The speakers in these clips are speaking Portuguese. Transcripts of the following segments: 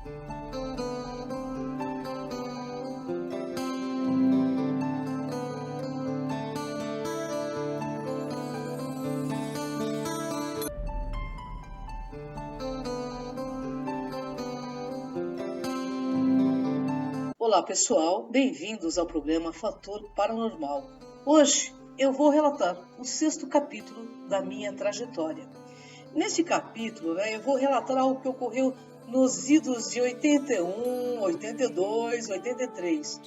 Olá pessoal, bem-vindos ao programa Fator Paranormal. Hoje eu vou relatar o 6º capítulo da minha trajetória. Neste capítulo, eu vou relatar algo que ocorreu nos idos de 81, 82, 83.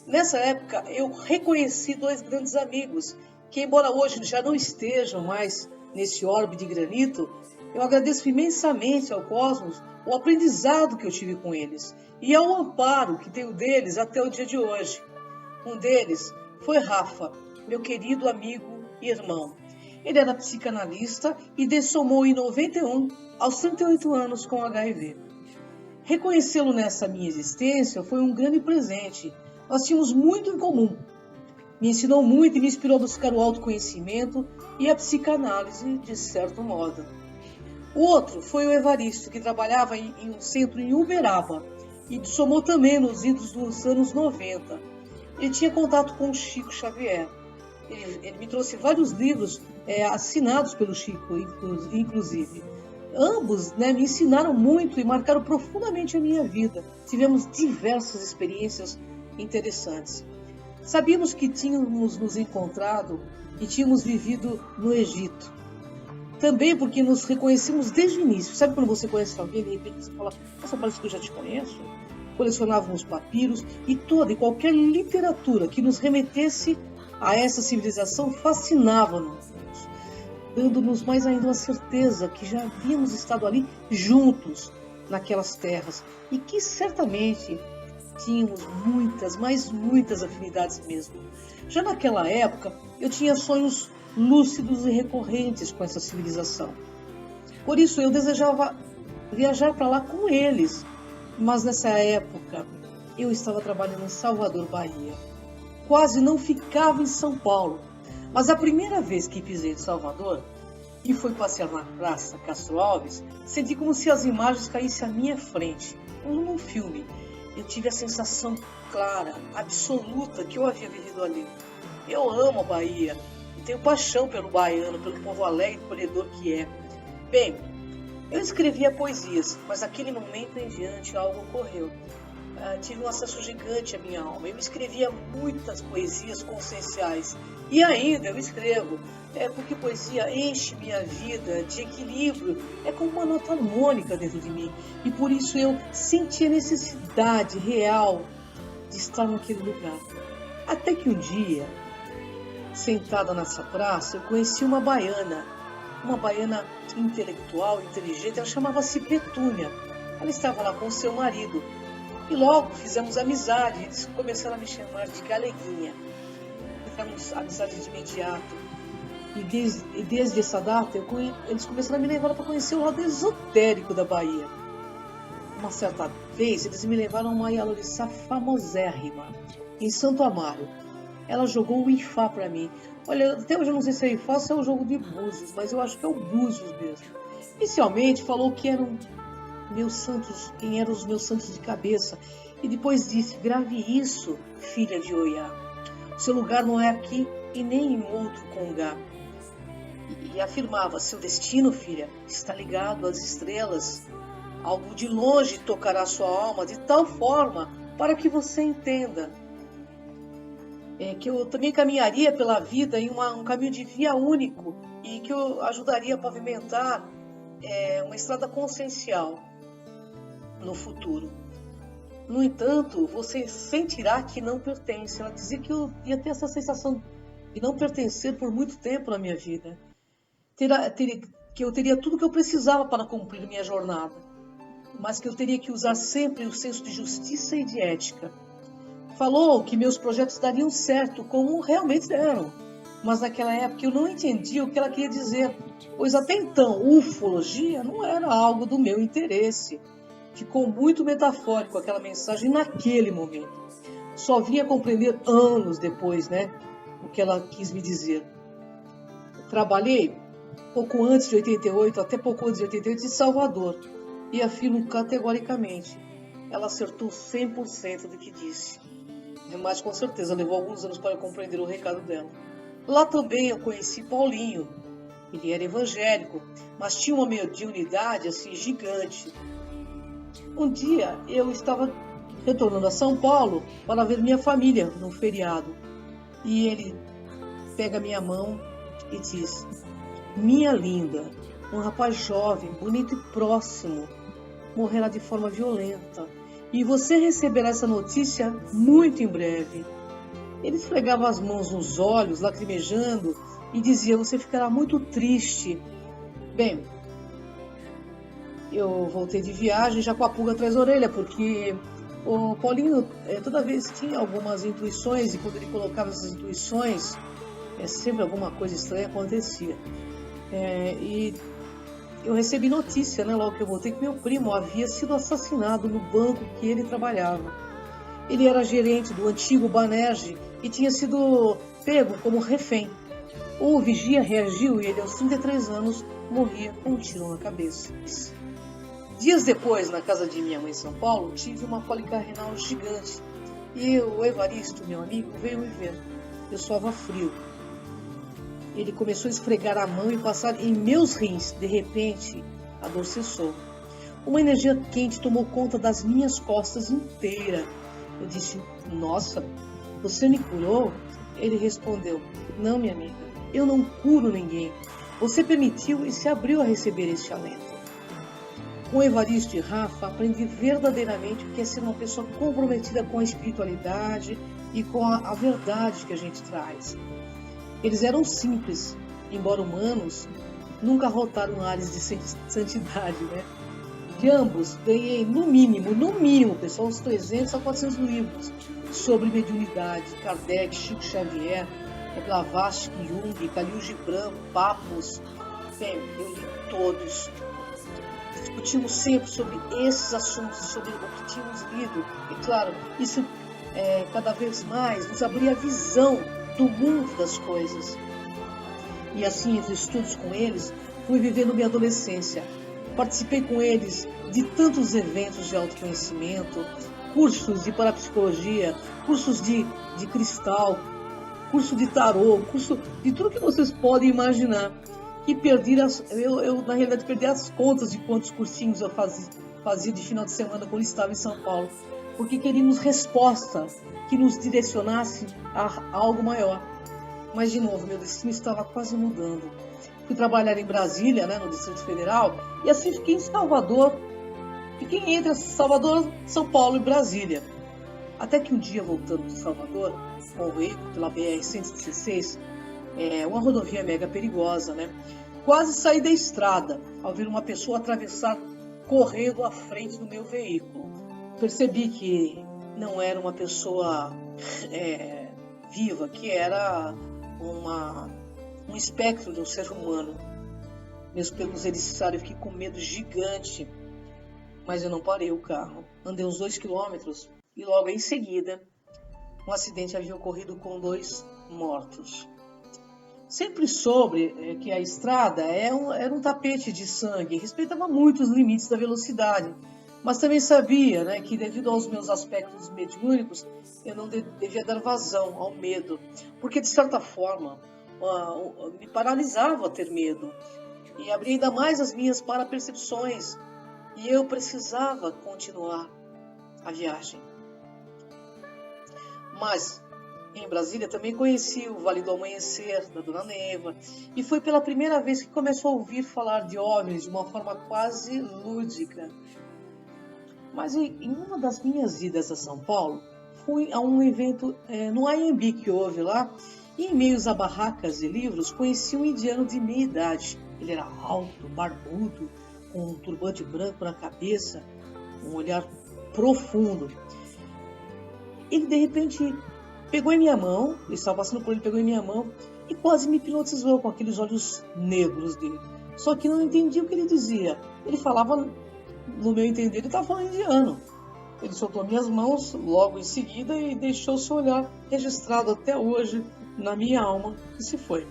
Nessa época eu reconheci 2 grandes amigos que, embora hoje já não estejam mais nesse orbe de granito, eu agradeço imensamente ao cosmos o aprendizado que eu tive com eles e ao amparo que tenho deles até o dia de hoje. Um deles foi Rafa, meu querido amigo e irmão. Ele era psicanalista e dessomou em 91 aos 38 anos com HIV. Reconhecê-lo nessa minha existência foi um grande presente. Nós tínhamos muito em comum. Me ensinou muito e me inspirou a buscar o autoconhecimento e a psicanálise, de certo modo. O outro foi o Evaristo, que trabalhava em um centro em Uberaba e somou também nos idos dos anos 90. Ele tinha contato com o Chico Xavier. Ele me trouxe vários livros assinados pelo Chico, inclusive. Ambos me ensinaram muito e marcaram profundamente a minha vida. Tivemos diversas experiências interessantes. Sabíamos que tínhamos nos encontrado e tínhamos vivido no Egito. Também porque nos reconhecemos desde o início. Sabe quando você conhece alguém e de repente você fala: nossa, parece que eu já te conheço? Colecionávamos papiros e toda e qualquer literatura que nos remetesse a essa civilização fascinava-nos, dando-nos mais ainda a certeza que já havíamos estado ali juntos naquelas terras e que certamente tínhamos muitas, mas muitas afinidades mesmo. Já naquela época eu tinha sonhos lúcidos e recorrentes com essa civilização. Por isso eu desejava viajar para lá com eles, mas nessa época eu estava trabalhando em Salvador, Bahia. Quase não ficava em São Paulo, mas a primeira vez que pisei em Salvador e fui passear na Praça Castro Alves, senti como se as imagens caíssem à minha frente, como num filme. Eu tive a sensação clara, absoluta, que eu havia vivido ali. Eu amo a Bahia. Tenho paixão pelo baiano, pelo povo alegre e acolhedor que é. Bem, eu escrevia poesias, mas naquele momento em diante algo ocorreu. Tive um acesso gigante à minha alma. Eu escrevia muitas poesias conscienciais. E ainda eu escrevo, porque poesia enche minha vida de equilíbrio. É como uma nota harmônica dentro de mim. E por isso eu senti a necessidade real de estar naquele lugar. Até que um dia, sentada nessa praça, eu conheci uma baiana intelectual, inteligente. Ela chamava-se Petúnia. Ela estava lá com seu marido e logo fizemos amizade. Eles começaram a me chamar de Galeguinha. Fizemos amizade de imediato e desde essa data eles começaram a me levar para conhecer o lado esotérico da Bahia. Uma certa vez eles me levaram a uma Yalorissá famosérrima em Santo Amaro. Ela jogou o Ifá para mim. Olha, até hoje eu não sei se é Ifá ou se é o jogo de búzios, mas eu acho que é o búzios mesmo. Inicialmente falou que eram meus santos, quem eram os meus santos de cabeça. E depois disse: grave isso, filha de Oiá. O seu lugar não é aqui e nem em outro congá. E afirmava: seu destino, filha, está ligado às estrelas. Algo de longe tocará sua alma de tal forma para que você entenda. Que eu também caminharia pela vida em um caminho de via único e que eu ajudaria a pavimentar uma estrada consciencial no futuro. No entanto, você sentirá que não pertence. Ela dizia que eu ia ter essa sensação de não pertencer por muito tempo na minha vida. Que eu teria tudo que eu precisava para cumprir minha jornada, mas que eu teria que usar sempre o senso de justiça e de ética. Falou que meus projetos dariam certo, como realmente deram. Mas naquela época eu não entendia o que ela queria dizer, pois até então ufologia não era algo do meu interesse. Ficou muito metafórico aquela mensagem naquele momento. Só vim a compreender anos depois, o que ela quis me dizer. Trabalhei pouco antes de 88, até pouco antes de 88, em Salvador. E afirmo categoricamente ela acertou 100% do que disse. Mas com certeza levou alguns anos para compreender o recado dela. Lá também eu conheci Paulinho. Ele era evangélico, mas tinha uma mediunidade assim gigante. Um dia eu estava retornando a São Paulo para ver minha família num feriado. E ele pega minha mão e diz: minha linda, um rapaz jovem, bonito e próximo, morrerá de forma violenta. E você receberá essa notícia muito em breve. Ele esfregava as mãos nos olhos, lacrimejando, e dizia: você ficará muito triste. Bem, eu voltei de viagem já com a pulga atrás da orelha, porque o Paulinho toda vez tinha algumas intuições, e quando ele colocava essas intuições, sempre alguma coisa estranha acontecia. E eu recebi notícia, logo que eu voltei, que meu primo havia sido assassinado no banco que ele trabalhava. Ele era gerente do antigo Banerj e tinha sido pego como refém. O vigia reagiu e ele, aos 33 anos, morria com um tiro na cabeça. Dias depois, na casa de minha mãe em São Paulo, tive uma cólica renal gigante. E o Evaristo, meu amigo, veio me ver. Eu suava frio. Ele começou a esfregar a mão e passar em meus rins. De repente, a dor cessou. Uma energia quente tomou conta das minhas costas inteiras. Eu disse: nossa, você me curou? Ele respondeu: não, minha amiga, eu não curo ninguém. Você permitiu e se abriu a receber este alento. Com Evaristo e Rafa, aprendi verdadeiramente o que é ser uma pessoa comprometida com a espiritualidade e com a verdade que a gente traz. Eles eram simples, embora humanos, nunca arrotaram ares de santidade, De ambos, ganhei no mínimo, pessoal, uns 300 a 400 livros sobre mediunidade: Kardec, Chico Xavier, Blavatsky, Jung, Khalil Gibran, Papos. Bem, eu li todos. Discutimos sempre sobre esses assuntos, sobre o que tínhamos lido. E claro, isso cada vez mais nos abria a visão do mundo das coisas. E assim, os estudos com eles, fui vivendo minha adolescência. Participei com eles de tantos eventos de autoconhecimento, cursos de parapsicologia, cursos de cristal, curso de tarô, curso de tudo que vocês podem imaginar. E eu na realidade perdi as contas de quantos cursinhos eu fazia de final de semana quando estava em São Paulo, porque queríamos resposta que nos direcionasse a algo maior. Mas de novo, meu destino estava quase mudando. Fui trabalhar em Brasília, no Distrito Federal, e assim fiquei em Salvador. Fiquei entre Salvador, São Paulo e Brasília. Até que um dia, voltando de Salvador, com o veículo pela BR-116, uma rodovia mega perigosa, Quase saí da estrada ao ver uma pessoa atravessar correndo à frente do meu veículo. Percebi que não era uma pessoa viva, que era um espectro de um ser humano. Meus pelos eriçaram, eu fiquei com medo gigante, mas eu não parei o carro. Andei uns 2 quilômetros e logo em seguida um acidente havia ocorrido com 2 mortos. Sempre soube que a estrada era um tapete de sangue, respeitava muito os limites da velocidade, mas também sabia que devido aos meus aspectos mediúnicos, eu não devia dar vazão ao medo, porque de certa forma me paralisava ter medo e abria ainda mais as minhas parapercepções, e eu precisava continuar a viagem. Mas em Brasília também conheci o Vale do Amanhecer, da Dona Neva, e foi pela primeira vez que começou a ouvir falar de OVNIs de uma forma quase lúdica. Mas em uma das minhas idas a São Paulo, fui a um evento no IMB que houve lá, e em meio a barracas e livros, conheci um indiano de meia idade. Ele era alto, barbudo, com um turbante branco na cabeça, um olhar profundo. Ele de repente pegou em minha mão, eu estava passando por ele, pegou em minha mão e quase me hipnotizou com aqueles olhos negros dele. Só que não entendi o que ele dizia. Ele falava, no meu entender, ele estava falando indiano. Ele soltou minhas mãos logo em seguida e deixou seu olhar registrado até hoje na minha alma e se foi.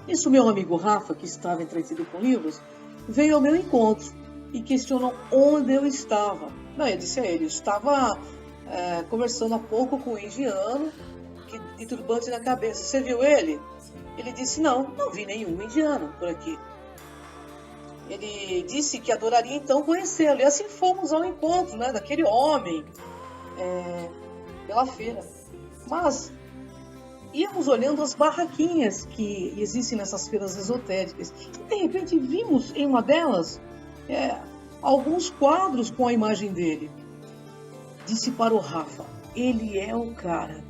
Isso, meu amigo Rafa, que estava entretido com livros, veio ao meu encontro e questionam onde eu estava. Não, eu disse a ele, eu estava conversando há pouco com um indiano de turbante na cabeça. Você viu ele? Ele disse, não vi nenhum indiano por aqui. Ele disse que adoraria então conhecê-lo. E assim fomos ao encontro, né, daquele homem pela feira. Mas íamos olhando as barraquinhas que existem nessas feiras esotéricas. E de repente vimos em uma delas alguns quadros com a imagem dele. Disse para o Rafa, ele é o cara.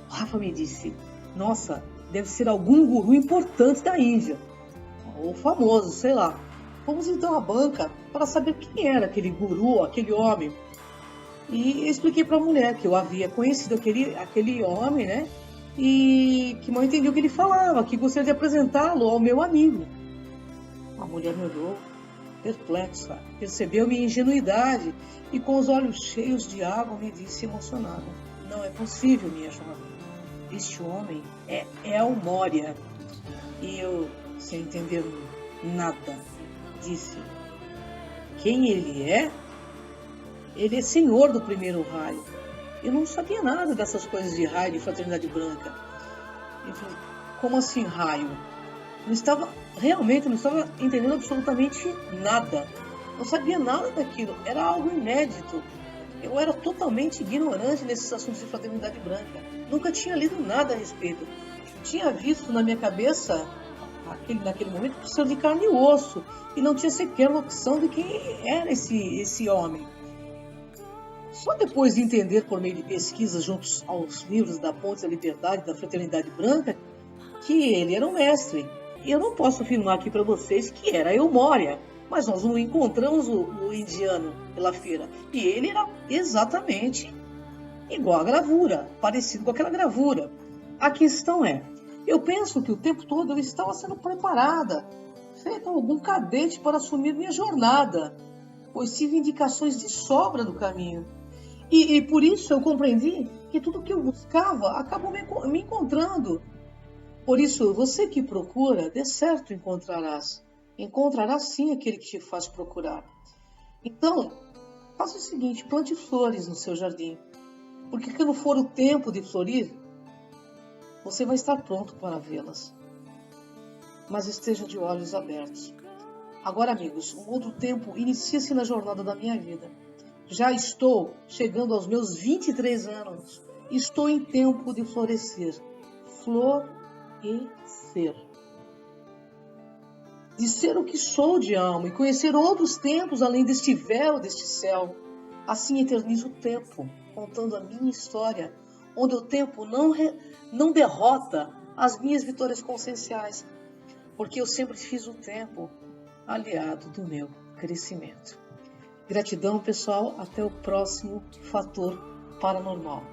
O Rafa me disse, nossa, deve ser algum guru importante da Índia. Ou famoso, sei lá. Fomos então à banca para saber quem era aquele guru, aquele homem. E expliquei para a mulher que eu havia conhecido aquele homem, né? E que mal entendi o que ele falava, que gostaria de apresentá-lo ao meu amigo. A mulher me olhou, perplexa, percebeu minha ingenuidade e com os olhos cheios de água me disse emocionada. Não é possível, minha jovem. Este homem é El Morya. E eu, sem entender nada, disse, quem ele é? Ele é senhor do primeiro raio. Eu não sabia nada dessas coisas de raio, de fraternidade branca. Ele falou, como assim raio? Não estava entendendo absolutamente nada. Não sabia nada daquilo. Era algo inédito. Eu era totalmente ignorante nesses assuntos de fraternidade branca. Nunca tinha lido nada a respeito. Tinha visto na minha cabeça, naquele momento, o ser de carne e osso. E não tinha sequer noção de quem era esse homem. Só depois de entender, por meio de pesquisas juntos aos livros da Ponte da Liberdade, da Fraternidade Branca, que ele era um mestre. E eu não posso afirmar aqui para vocês que era El Morya, mas nós não encontramos o indiano pela feira. E ele era exatamente igual à gravura, parecido com aquela gravura. A questão é, eu penso que o tempo todo eu estava sendo preparada, feito algum cadete para assumir minha jornada, pois tive indicações de sobra do caminho. E por isso eu compreendi que tudo que eu buscava acabou me encontrando. Por isso, você que procura, de certo encontrarás. Encontrarás sim aquele que te faz procurar. Então, faça o seguinte, plante flores no seu jardim. Porque quando for o tempo de florir, você vai estar pronto para vê-las. Mas esteja de olhos abertos. Agora, amigos, um outro tempo inicia-se na jornada da minha vida. Já estou chegando aos meus 23 anos. Estou em tempo de florescer. Florescer. De ser o que sou de alma e conhecer outros tempos além deste véu, deste céu. Assim eternizo o tempo, contando a minha história, onde o tempo não derrota as minhas vitórias conscienciais, porque eu sempre fiz o tempo aliado do meu crescimento. Gratidão, pessoal. Até o próximo Fator Paranormal.